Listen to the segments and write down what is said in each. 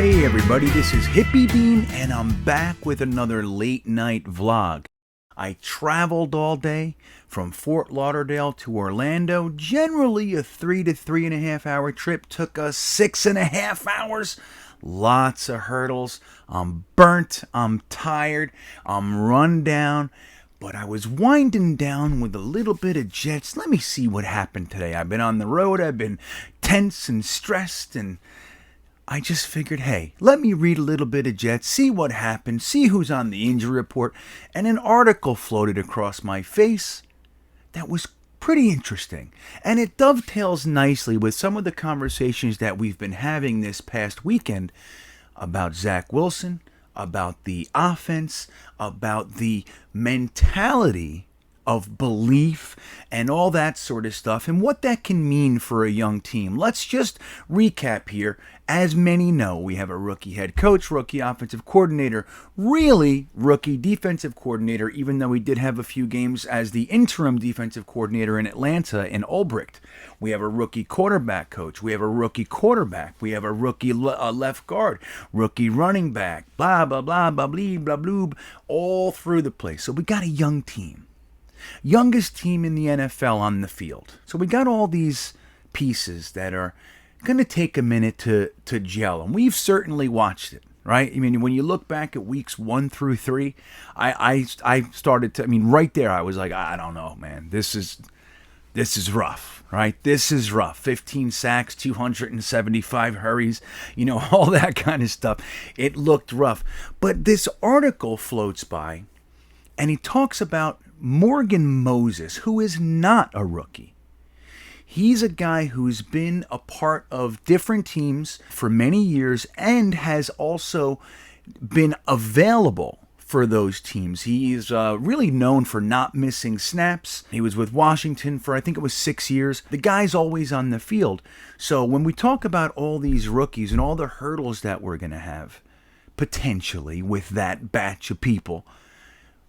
Hey everybody, this is Hippie Bean and I'm back with another late night vlog. I traveled all day from Fort Lauderdale to Orlando. Generally a 3 to 3.5 hour trip, took us 6.5 hours. Lots of hurdles. I'm burnt, I'm tired, I'm run down. But I was winding down with a little bit of Jets. Let me see what happened today. I've been on the road, I've been tense and stressed, and I just figured, hey, let me read a little bit of Jets, see what happened, see who's on the injury report, and an article floated across my face that was pretty interesting. And it dovetails nicely with some of the conversations that we've been having this past weekend about Zach Wilson, about the offense, about the mentality of belief and all that sort of stuff and what that can mean for a young team. Let's just recap here. As many know, we have a rookie head coach, rookie offensive coordinator, really rookie defensive coordinator, even though he did have a few games as the interim defensive coordinator in Atlanta in Ulbricht. We have a rookie quarterback coach. We have a rookie quarterback. We have a rookie left guard, rookie running back, blah, blah, blah, blah, blah, blah, blah, all through the place. So we got a young team. Youngest team in the NFL on the field. So we got all these pieces that are going to take a minute to gel. And we've certainly watched it, right? I mean, when you look back at weeks 1 through 3, I started to, right there, I was like, I don't know, man. This is rough, right? This is rough. 15 sacks, 275 hurries, all that kind of stuff. It looked rough. But this article floats by, and he talks about Morgan Moses, who is not a rookie. He's a guy who's been a part of different teams for many years and has also been available for those teams. He's really known for not missing snaps. He was with Washington for, I think it was 6 years. The guy's always on the field. So when we talk about all these rookies and all the hurdles that we're going to have, potentially with that batch of people,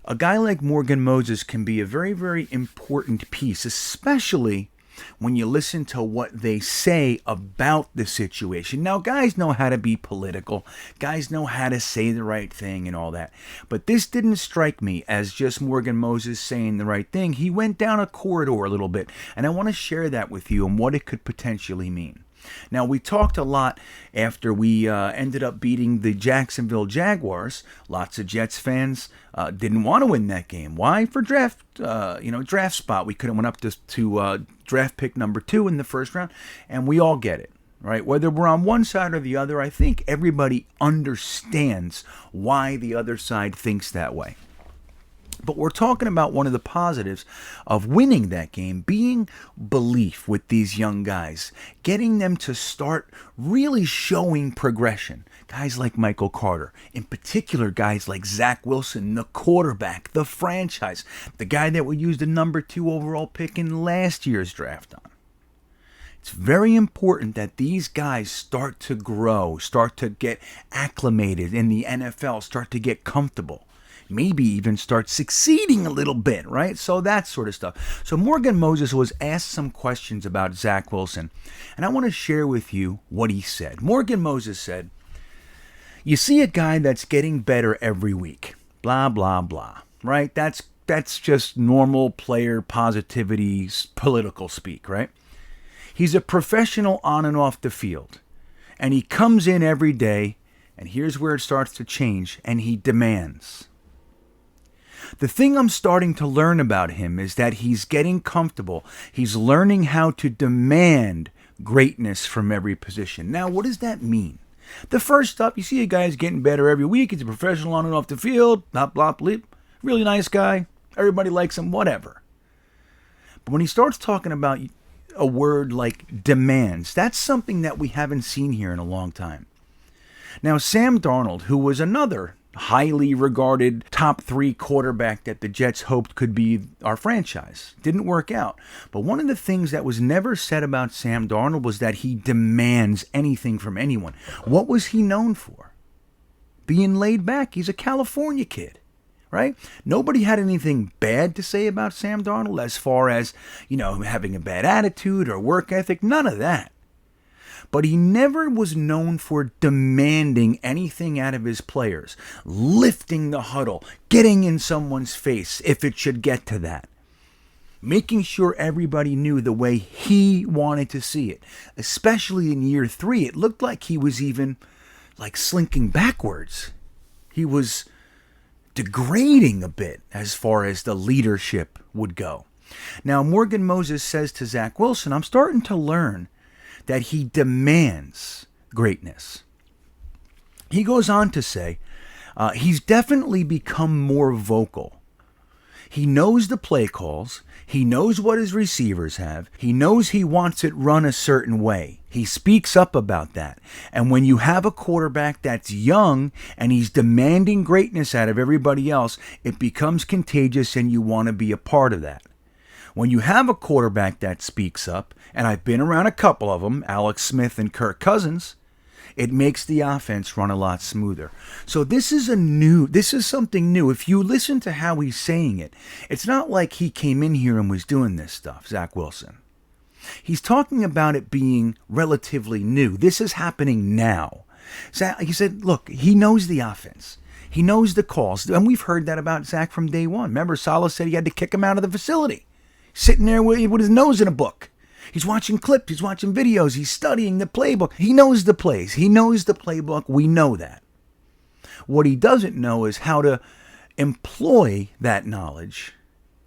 a guy like Morgan Moses can be a very, very important piece, especially when you listen to what they say about the situation. Now, guys know how to be political. Guys know how to say the right thing and all that. But this didn't strike me as just Morgan Moses saying the right thing. He went down a corridor a little bit, and I want to share that with you and what it could potentially mean. Now, we talked a lot after we ended up beating the Jacksonville Jaguars. Lots of Jets fans didn't want to win that game. Why? For draft spot. We could have went up to draft pick number 2 in the first round, and we all get it, right? Whether we're on one side or the other, I think everybody understands why the other side thinks that way. But we're talking about one of the positives of winning that game being belief with these young guys, getting them to start really showing progression. Guys like Michael Carter, in particular guys like Zach Wilson, the quarterback, the franchise, the guy that we used the number 2 overall pick in last year's draft on. It's very important that these guys start to grow, start to get acclimated in the NFL, start to get comfortable. Maybe even start succeeding a little bit, right? So that sort of stuff. So Morgan Moses was asked some questions about Zach Wilson, and I want to share with you what he said. Morgan Moses said, "You see a guy that's getting better every week, blah, blah, blah, right? That's just normal player positivity, political speak, right? He's a professional on and off the field, and he comes in every day, and here's where it starts to change, and he demands. The thing I'm starting to learn about him is that he's getting comfortable. He's learning how to demand greatness from every position." Now, what does that mean? The first up, you see a guy's getting better every week. He's a professional on and off the field. Blah, blah, blah. Really nice guy. Everybody likes him, whatever. But when he starts talking about a word like demands, that's something that we haven't seen here in a long time. Now, Sam Darnold, who was another highly regarded top 3 quarterback that the Jets hoped could be our franchise, didn't work out. But one of the things that was never said about Sam Darnold was that he demands anything from anyone. What was he known for? Being laid back. He's a California kid, right? Nobody had anything bad to say about Sam Darnold as far as, having a bad attitude or work ethic. None of that. but he never was known for demanding anything out of his players, lifting the huddle, getting in someone's face if it should get to that, making sure everybody knew the way he wanted to see it. Especially in year 3, it looked like he was even like slinking backwards. He was degrading a bit as far as the leadership would go. Now, Morgan Moses says to Zach Wilson, I'm starting to learn that he demands greatness. He goes on to say, he's definitely become more vocal. He knows the play calls. He knows what his receivers have. He knows he wants it run a certain way. He speaks up about that. And when you have a quarterback that's young and he's demanding greatness out of everybody else, it becomes contagious and you want to be a part of that. When you have a quarterback that speaks up, and I've been around a couple of them, Alex Smith and Kirk Cousins, it makes the offense run a lot smoother. So this is something new. If you listen to how he's saying it, it's not like he came in here and was doing this stuff, Zach Wilson. He's talking about it being relatively new. This is happening now. He said, look, he knows the offense. He knows the calls. And we've heard that about Zach from day one. Remember, Saleh said he had to kick him out of the facility, sitting there with his nose in a book. He's watching clips, he's watching videos, he's studying the playbook. He knows the plays, he knows the playbook, we know that. What he doesn't know is how to employ that knowledge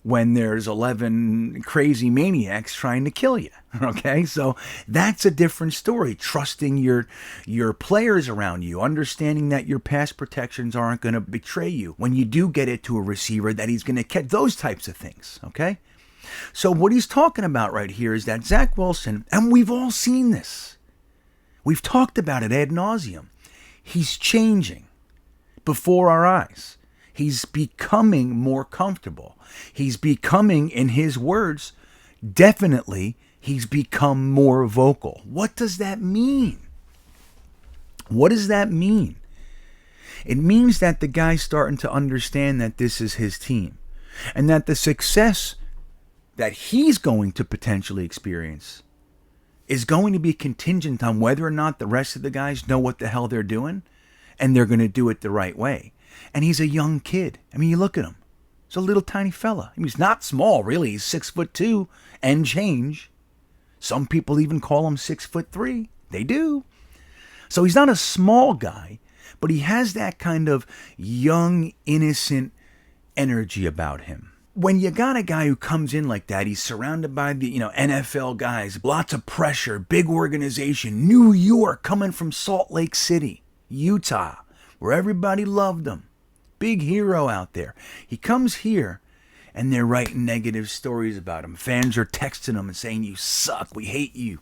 when there's 11 crazy maniacs trying to kill you, okay? So that's a different story, trusting your players around you, understanding that your pass protections aren't going to betray you when you do get it to a receiver, that he's going to catch, those types of things, okay? So what he's talking about right here is that Zach Wilson, and we've all seen this, we've talked about it ad nauseum, he's changing before our eyes. He's becoming more comfortable. He's becoming, in his words, definitely, he's become more vocal. What does that mean? What does that mean? It means that the guy's starting to understand that this is his team, and that the success that he's going to potentially experience is going to be contingent on whether or not the rest of the guys know what the hell they're doing, and they're going to do it the right way. And he's a young kid. I mean, you look at him. He's a little tiny fella. I mean, he's not small, really. He's 6'2" and change. Some people even call him 6'3". They do. So he's not a small guy, but he has that kind of young, innocent energy about him. When you got a guy who comes in like that, he's surrounded by the NFL guys, lots of pressure, big organization, New York, coming from Salt Lake City, Utah, where everybody loved him. Big hero out there. He comes here, and they're writing negative stories about him. Fans are texting him and saying, you suck, we hate you.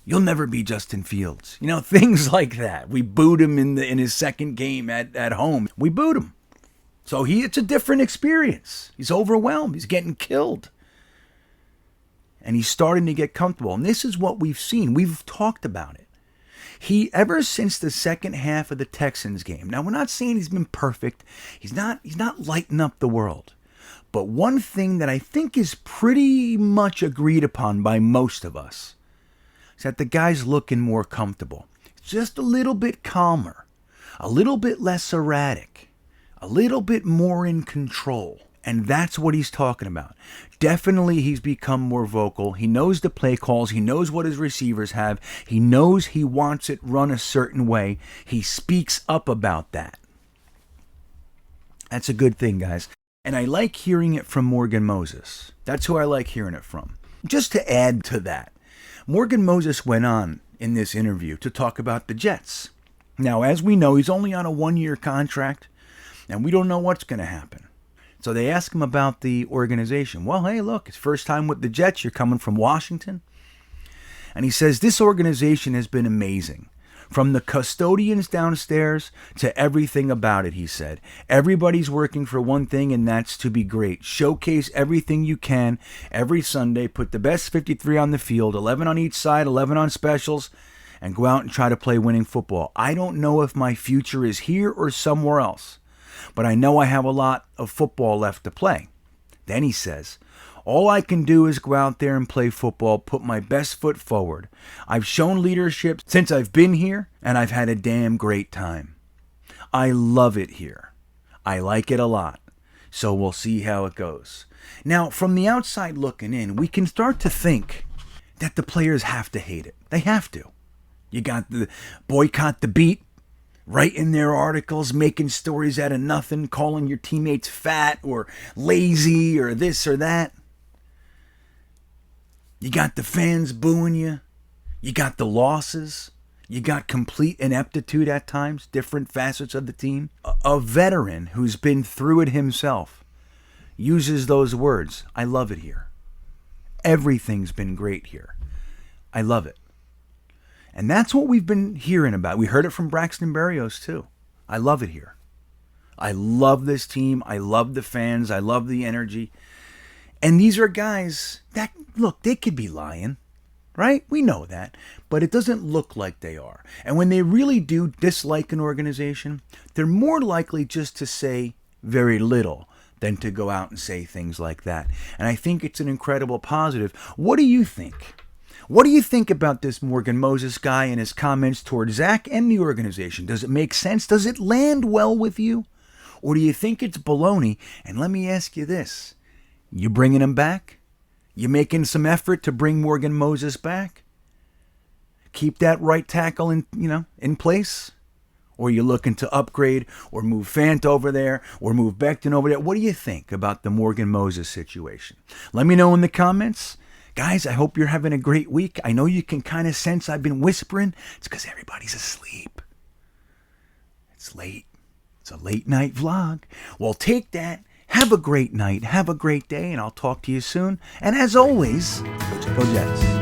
You'll never be Justin Fields. Things like that. We booed him in his second game at home. We booed him. So it's a different experience. He's overwhelmed. He's getting killed. And he's starting to get comfortable. And this is what we've seen. We've talked about it. Ever since the second half of the Texans game. Now, we're not saying he's been perfect. He's not lighting up the world. But one thing that I think is pretty much agreed upon by most of us is that the guy's looking more comfortable. Just a little bit calmer. A little bit less erratic. A little bit more in control. And that's what he's talking about. Definitely he's become more vocal. He knows the play calls. He knows what his receivers have. He knows he wants it run a certain way. He speaks up about that. That's a good thing, guys. And I like hearing it from Morgan Moses. That's who I like hearing it from. Just to add to that, Morgan Moses went on in this interview to talk about the Jets. Now, as we know, he's only on a 1-year contract. And we don't know what's going to happen. So they ask him about the organization. Well, hey, look, it's first time with the Jets. You're coming from Washington. And he says, this organization has been amazing. From the custodians downstairs to everything about it, he said. Everybody's working for one thing, and that's to be great. Showcase everything you can every Sunday. Put the best 53 on the field, 11 on each side, 11 on specials, and go out and try to play winning football. I don't know if my future is here or somewhere else, but I know I have a lot of football left to play. Then he says, All I can do is go out there and play football, put my best foot forward. I've shown leadership since I've been here, and I've had a damn great time. I love it here. I like it a lot. So we'll see how it goes. Now, from the outside looking in, we can start to think that the players have to hate it. They have to. You got the boycott the beat right in their articles, making stories out of nothing, calling your teammates fat or lazy or this or that. You got the fans booing you. You got the losses. You got complete ineptitude at times, different facets of the team. A veteran who's been through it himself uses those words. I love it here. Everything's been great here. I love it. And that's what we've been hearing about. We heard it from Braxton Berrios too. I love it here. I love this team. I love the fans. I love the energy. And these are guys that, look, they could be lying. Right? We know that. But it doesn't look like they are. And when they really do dislike an organization, they're more likely just to say very little than to go out and say things like that. And I think it's an incredible positive. What do you think? What do you think about this Morgan Moses guy and his comments toward Zach and the organization? Does it make sense? Does it land well with you? Or do you think it's baloney? And let me ask you this. You bringing him back? You making some effort to bring Morgan Moses back? Keep that right tackle in place? Or you looking to upgrade or move Fant over there or move Becton over there? What do you think about the Morgan Moses situation? Let me know in the comments. Guys, I hope you're having a great week. I know you can kind of sense I've been whispering. It's because everybody's asleep. It's late. It's a late night vlog. Well, take that. Have a great night. Have a great day. And I'll talk to you soon. And as always, go Jets.